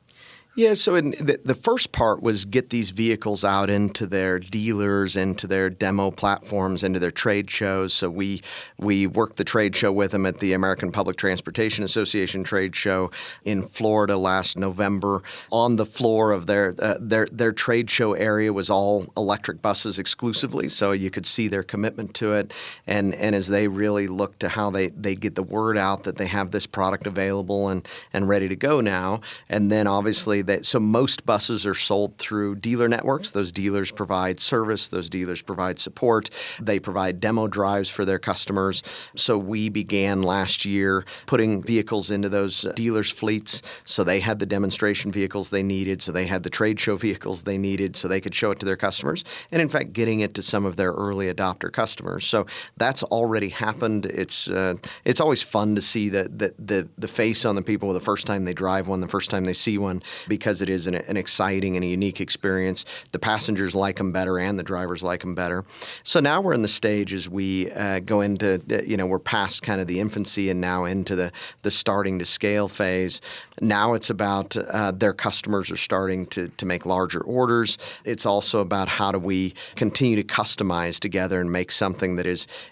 Yeah, so the first part was get these vehicles out into their dealers, into their demo platforms, into their trade shows. So we worked the trade show with them at the American Public Transportation Association trade show in Florida last November. On the floor of their trade show area was all electric buses exclusively, so you could see their commitment to it. And as they really look to how they get the word out that they have this product available and ready to go now, and then obviously so most buses are sold through dealer networks. Those dealers provide service. Those dealers provide support. They provide demo drives for their customers. So we began last year putting vehicles into those dealers' fleets. So they had the demonstration vehicles they needed. So they had the trade show vehicles they needed so they could show it to their customers. And in fact, getting it to some of their early adopter customers. So that's already happened. It's always fun to see the face on the people the first time they drive one, the first time they see one, because it is an exciting and a unique experience. The passengers like them better and the drivers like them better. So now we're in the stage as we go into, we're past kind of the infancy and now into the starting to scale phase. Now it's about their customers are starting to make larger orders. It's also about how do we continue to customize together and make something that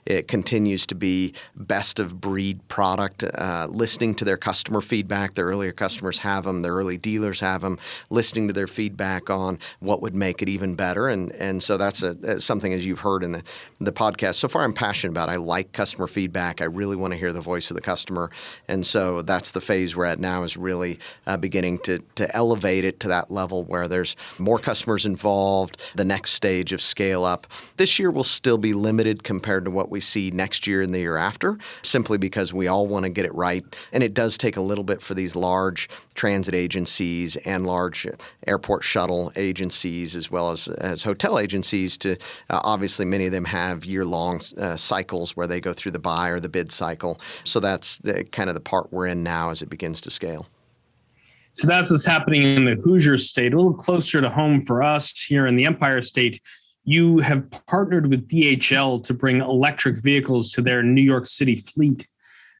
it continues to be best of breed product, listening to their customer feedback. Their earlier customers have them, their early dealers have them, listening to their feedback on what would make it even better. And so that's something, as you've heard in the podcast, so far I'm passionate about. I like customer feedback. I really want to hear the voice of the customer. And so that's the phase we're at now, is really beginning to elevate it to that level where there's more customers involved, the next stage of scale up. This year will still be limited compared to what we see next year and the year after, simply because we all want to get it right. And it does take a little bit for these large transit agencies and large airport shuttle agencies as well as hotel agencies to obviously many of them have year-long cycles where they go through the buy or the bid cycle. So that's kind of the part we're in now as it begins to scale. So that's what's happening in the Hoosier state. A little closer to home for us here in the Empire State, you have partnered with DHL to bring electric vehicles to their New York City fleet.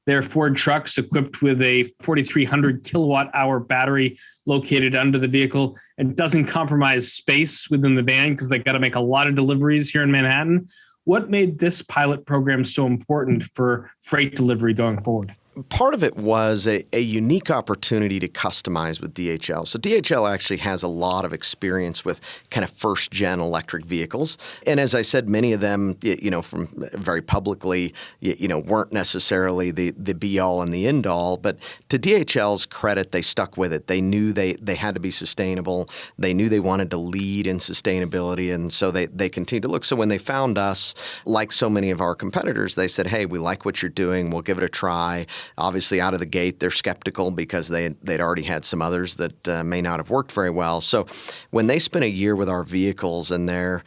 Their Ford trucks equipped with a 4,300 kilowatt hour battery located under the vehicle and doesn't compromise space within the van because they got to make a lot of deliveries here in Manhattan. What made this pilot program so important for freight delivery going forward? Part of it was a unique opportunity to customize with DHL. So DHL actually has a lot of experience with kind of first-gen electric vehicles. And as I said, many of them, from very publicly, weren't necessarily the be-all and the end-all. But to DHL's credit, they stuck with it. They knew they had to be sustainable. They knew they wanted to lead in sustainability. And so they continued to look. So when they found us, like so many of our competitors, they said, hey, we like what you're doing. We'll give it a try. Obviously, out of the gate, they're skeptical because they'd already had some others that may not have worked very well. So when they spent a year with our vehicles and their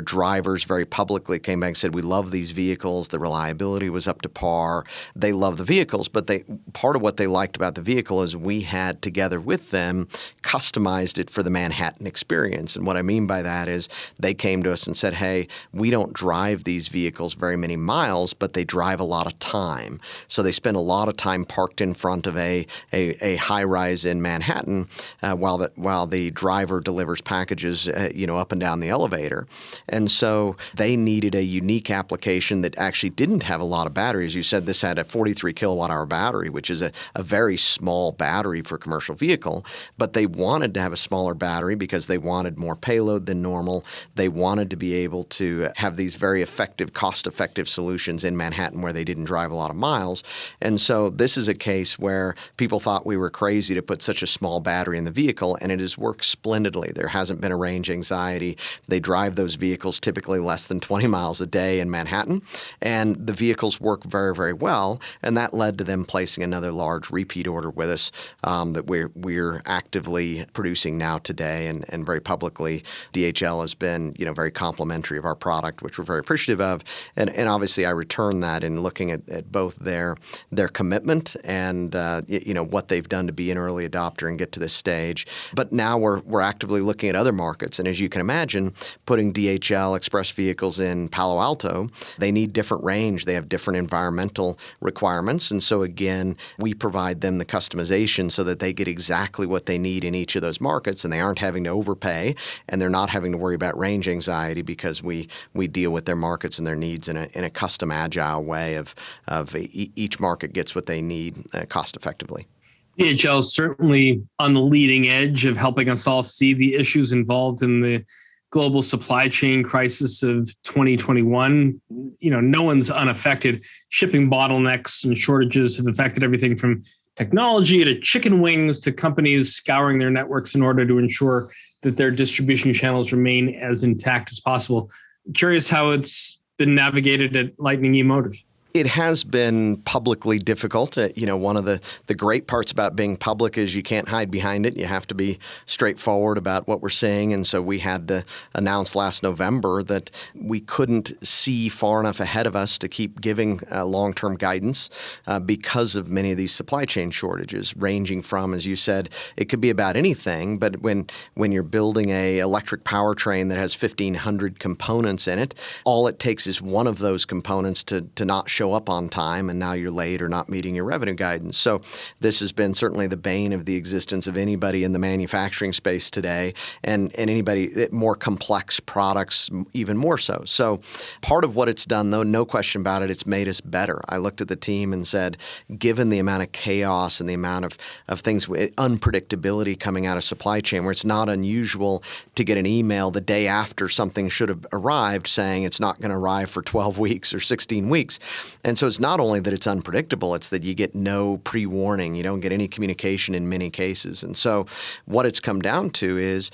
drivers very publicly came back and said, we love these vehicles, the reliability was up to par, they love the vehicles, but part of what they liked about the vehicle is we had, together with them, customized it for the Manhattan experience. And what I mean by that is they came to us and said, hey, we don't drive these vehicles very many miles, but they drive a lot of time. So they spend a lot of time parked in front of a high rise in Manhattan while the driver delivers packages up and down the elevator. And so they needed a unique application that actually didn't have a lot of batteries. You said this had a 43 kilowatt hour battery, which is a very small battery for a commercial vehicle, but they wanted to have a smaller battery because they wanted more payload than normal. They wanted to be able to have these very effective, cost-effective solutions in Manhattan where they didn't drive a lot of miles. And so this is a case where people thought we were crazy to put such a small battery in the vehicle, and it has worked splendidly. There hasn't been a range anxiety. They drive those vehicles typically less than 20 miles a day in Manhattan, and the vehicles work very, very well, and that led to them placing another large repeat order with us that we're actively producing now today, and very publicly DHL has been very complimentary of our product, which we're very appreciative of, and obviously I return that in looking at both their commitment and what they've done to be an early adopter and get to this stage. But now we're actively looking at other markets, and as you can imagine, putting DHL Express vehicles in Palo Alto, they need different range. They have different environmental requirements, and so again, we provide them the customization so that they get exactly what they need in each of those markets, and they aren't having to overpay, and they're not having to worry about range anxiety because we deal with their markets and their needs in a custom, agile way of each market gets what they need cost effectively. DHL is certainly on the leading edge of helping us all see the issues involved in the global supply chain crisis of 2021. No one's unaffected. Shipping bottlenecks and shortages have affected everything from technology to chicken wings to companies scouring their networks in order to ensure that their distribution channels remain as intact as possible. I'm curious how it's been navigated at Lightning eMotors. It has been publicly difficult. One of the great parts about being public is you can't hide behind it. You have to be straightforward about what we're seeing. And so we had to announce last November that we couldn't see far enough ahead of us to keep giving long-term guidance because of many of these supply chain shortages, ranging from, as you said, it could be about anything. But when you're building a electric powertrain that has 1,500 components in it, all it takes is one of those components to not show up on time, and now you're late or not meeting your revenue guidance. So this has been certainly the bane of the existence of anybody in the manufacturing space today, and anybody more complex products even more so. So part of what it's done, though, no question about it, it's made us better. I looked at the team and said, given the amount of chaos and the amount of things, unpredictability coming out of supply chain, where it's not unusual to get an email the day after something should have arrived saying it's not going to arrive for 12 weeks or 16 weeks. And so it's not only that it's unpredictable, it's that you get no pre-warning. You don't get any communication in many cases. And so what it's come down to is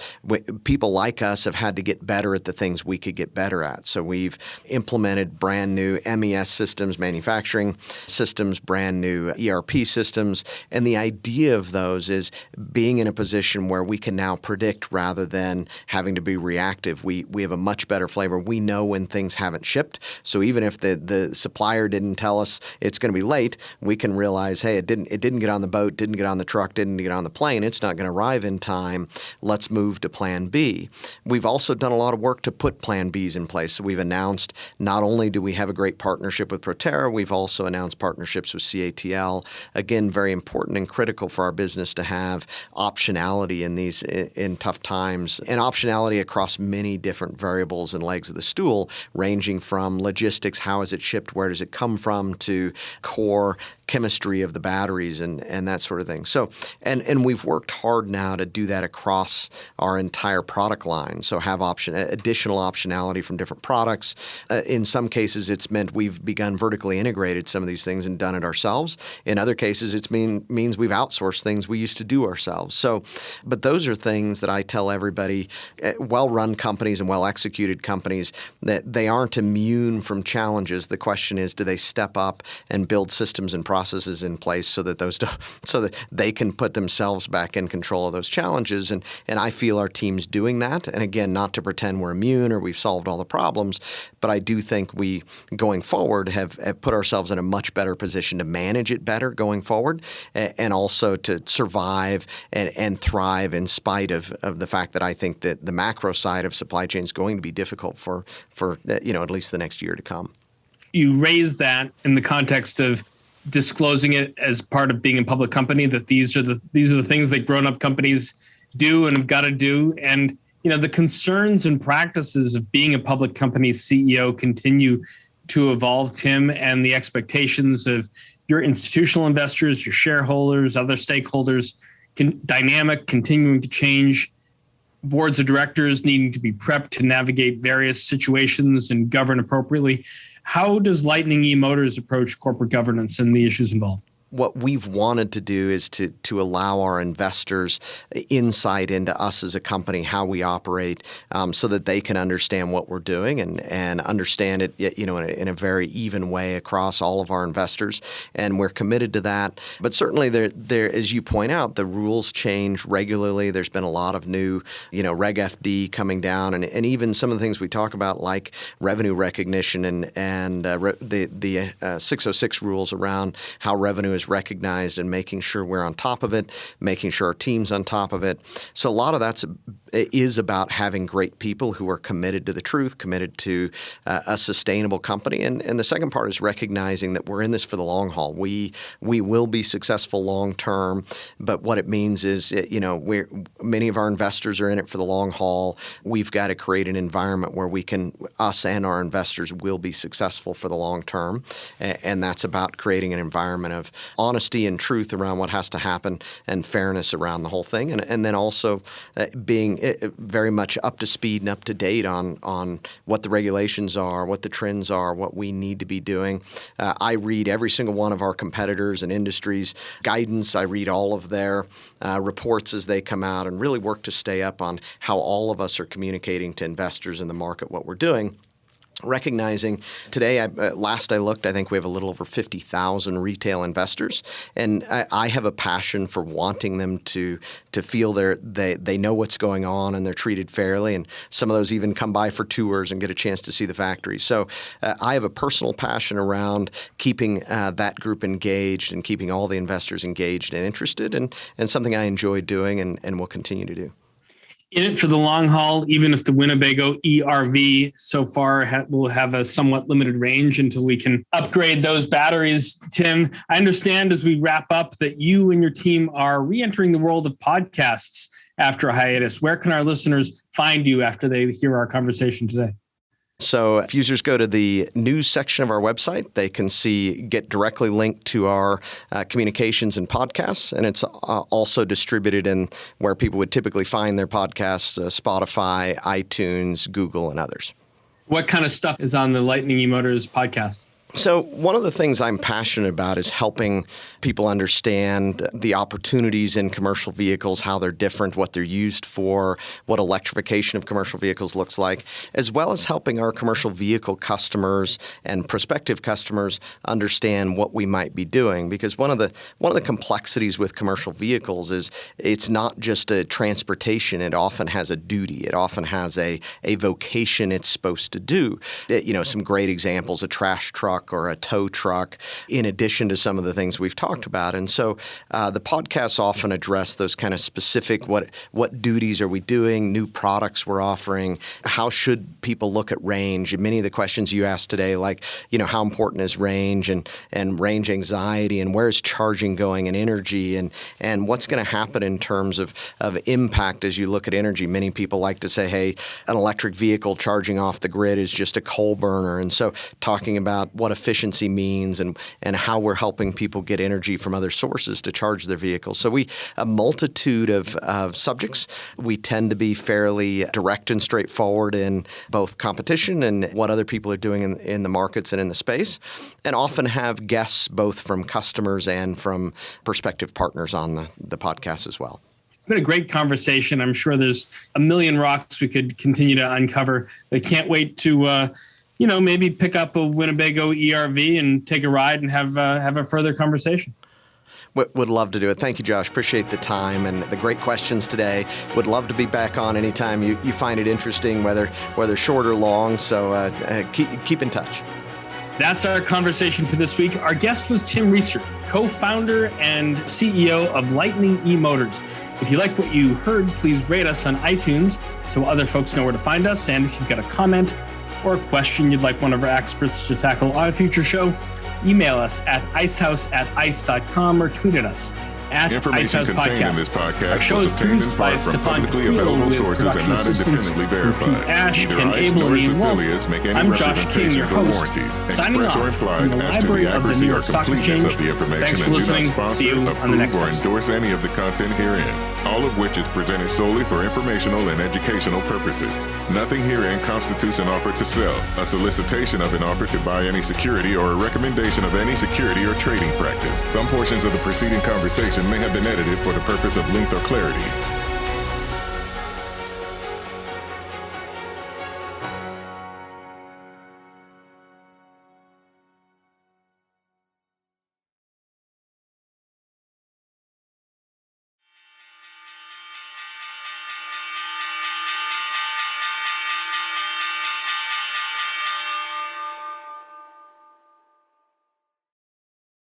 people like us have had to get better at the things we could get better at. So we've implemented brand new MES systems, manufacturing systems, brand new ERP systems. And the idea of those is being in a position where we can now predict rather than having to be reactive. We have a much better flavor. We know when things haven't shipped. So even if the supplier didn't tell us it's going to be late, we can realize, hey, it didn't get on the boat, didn't get on the truck, didn't get on the plane. It's not going to arrive in time. Let's move to plan B. We've also done a lot of work to put plan Bs in place. So we've announced not only do we have a great partnership with Proterra, we've also announced partnerships with CATL. Again, very important and critical for our business to have optionality in tough times, and optionality across many different variables and legs of the stool, ranging from logistics, how is it shipped, where does it come from, to core chemistry of the batteries and that sort of thing. So, and we've worked hard now to do that across our entire product line. So have additional optionality from different products. In some cases, it's meant we've begun vertically integrated some of these things and done it ourselves. In other cases, it means we've outsourced things we used to do ourselves. So, but those are things that I tell everybody, well-run companies and well-executed companies, that they aren't immune from challenges. The question is, do they step up and build systems and processes in place so that they can put themselves back in control of those challenges? And I feel our team's doing that. And again, not to pretend we're immune or we've solved all the problems, but I do think we, going forward, have put ourselves in a much better position to manage it better going forward, and also to survive and thrive in spite of the fact that I think that the macro side of supply chain is going to be difficult for at least the next year to come. You raised that in the context of disclosing it as part of being a public company, that these are the things that grown-up companies do and have got to do. And, the concerns and practices of being a public company's CEO continue to evolve, Tim, and the expectations of your institutional investors, your shareholders, other stakeholders, dynamic, continuing to change. Boards of directors needing to be prepped to navigate various situations and govern appropriately. How does Lightning eMotors approach corporate governance and the issues involved? What we've wanted to do is to allow our investors insight into us as a company, how we operate, so that they can understand what we're doing and understand it, in a very even way across all of our investors. And we're committed to that. But certainly, there, as you point out, the rules change regularly. There's been a lot of new, Reg FD coming down, and even some of the things we talk about, like revenue recognition and the 606 rules around how revenue is recognized, and making sure we're on top of it, making sure our team's on top of it. So a lot of that is about having great people who are committed to the truth, committed to a sustainable company. And the second part is recognizing that we're in this for the long haul. We will be successful long term, but what it means is, many of our investors are in it for the long haul. We've got to create an environment where us and our investors will be successful for the long term. And that's about creating an environment of honesty and truth around what has to happen, and fairness around the whole thing. And then also being very much up to speed and up to date on what the regulations are, what the trends are, what we need to be doing. I read every single one of our competitors and industries' guidance. I read all of their reports as they come out, and really work to stay up on how all of us are communicating to investors in the market what we're doing. Recognizing today, last I looked, I think we have a little over 50,000 retail investors, and I have a passion for wanting them to feel they know what's going on and they're treated fairly, and some of those even come by for tours and get a chance to see the factory. So I have a personal passion around keeping that group engaged and keeping all the investors engaged and interested, and something I enjoy doing and will continue to do. In it for the long haul, even if the Winnebago ERV so far will have a somewhat limited range until we can upgrade those batteries. Tim, I understand as we wrap up that you and your team are re-entering the world of podcasts after a hiatus. Where can our listeners find you after they hear our conversation today? So if users go to the news section of our website, they can get directly linked to our communications and podcasts. And it's also distributed in where people would typically find their podcasts, Spotify, iTunes, Google, and others. What kind of stuff is on the Lightning eMotors podcast? So one of the things I'm passionate about is helping people understand the opportunities in commercial vehicles, how they're different, what they're used for, what electrification of commercial vehicles looks like, as well as helping our commercial vehicle customers and prospective customers understand what we might be doing. Because one of the complexities with commercial vehicles is it's not just a transportation. It often has a duty. It often has a vocation it's supposed to do. Some great examples, a trash truck or a tow truck, in addition to some of the things we've talked about. And so the podcasts often address those kind of specific, what duties are we doing, new products we're offering, how should people look at range, and many of the questions you asked today, like, how important is range and range anxiety, and where's charging going and energy, and what's going to happen in terms of impact as you look at energy. Many people like to say, hey, an electric vehicle charging off the grid is just a coal burner. And so talking about what efficiency means and how we're helping people get energy from other sources to charge their vehicles. So a multitude of subjects. We tend to be fairly direct and straightforward in both competition and what other people are doing in the markets and in the space, and often have guests both from customers and from prospective partners on the podcast as well. It's been a great conversation. I'm sure there's a million rocks we could continue to uncover. I can't wait to maybe pick up a Winnebago ERV and take a ride and have a further conversation. Would love to do it. Thank you, Josh. Appreciate the time and the great questions today. Would love to be back on anytime you find it interesting, whether short or long. So keep in touch. That's our conversation for this week. Our guest was Tim Reeser, co-founder and CEO of Lightning eMotors. If you like what you heard, please rate us on iTunes so other folks know where to find us. And if you've got a comment or a question you'd like one of our experts to tackle on a future show, email us at icehouse@ice.com or tweet at us at Information Icehouse contained in Podcast. this Our podcast show was is obtained in produced by part from Stefan publicly Creel available with sources and production not assistance independently from Pete verified. Ash, Neither Ken ICE Abel, nor and its Ian Wolf. affiliates make any I'm Josh King, your representations or host, warranties, signing express off or from implied the as to library the of the New accuracy or York Stock completeness Exchange. of the information Thanks for and do listening. not sponsor, See you on the approve, next or episode. endorse any of the content herein, all of which is presented solely for informational and educational purposes. Nothing herein constitutes an offer to sell, a solicitation of an offer to buy any security, or a recommendation of any security or trading practice. Some portions of the preceding conversation may have been edited for the purpose of length or clarity.